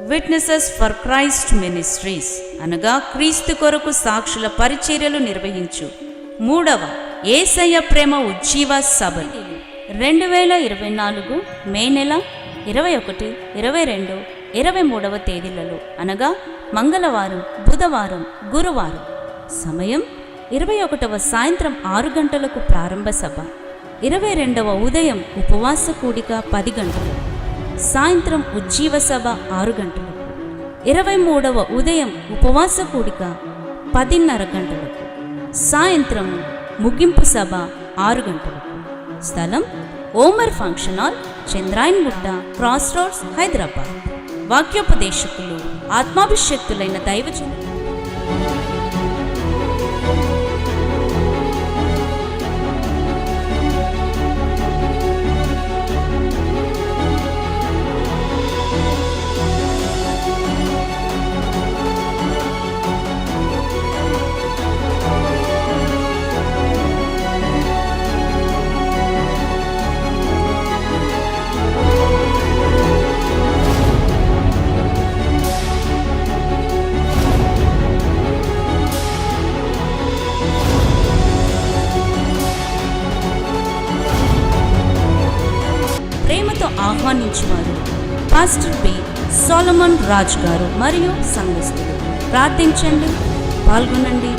Witnesses for Christ ministries అనగా క్రీస్తు కొరకు సాక్షుల పరిచర్యలు నిర్వహించు 3వ యేసయ్య ప్రేమ ఉజ్జీవ సభలు 2024 మే నెల 21, 22, 23వ తేదీలలో అనగా మంగళవారం, బుధవారం, గురువారం. సమయం 21వ సాయంత్రం 6 గంటలకు ప్రారంభ సభ, 22వ ఉదయం ఉపవాస కూడిక 10 గంటలకు, సాయంత్రం ఉజ్జీవ సభ 6 గంటలకు, 23వ ఉదయం ఉపవాస కూడిక 10:30 గంటలకు, సాయంత్రం ముగింపు సభ 6 గంటలకు. స్థలం Omar function hall, Chandrayangutta, cross roads, Hyderabad. వాక్యోపదేశకులు ఆత్మాభిషక్తులైన దైవజనులు. ప్రేమతో ఆహ్వానించువారు పాస్టర్ బి సోలమన్ రాజ్ గారు మరియు సంఘస్థులు. ప్రార్థించండి, పాల్గొనండి.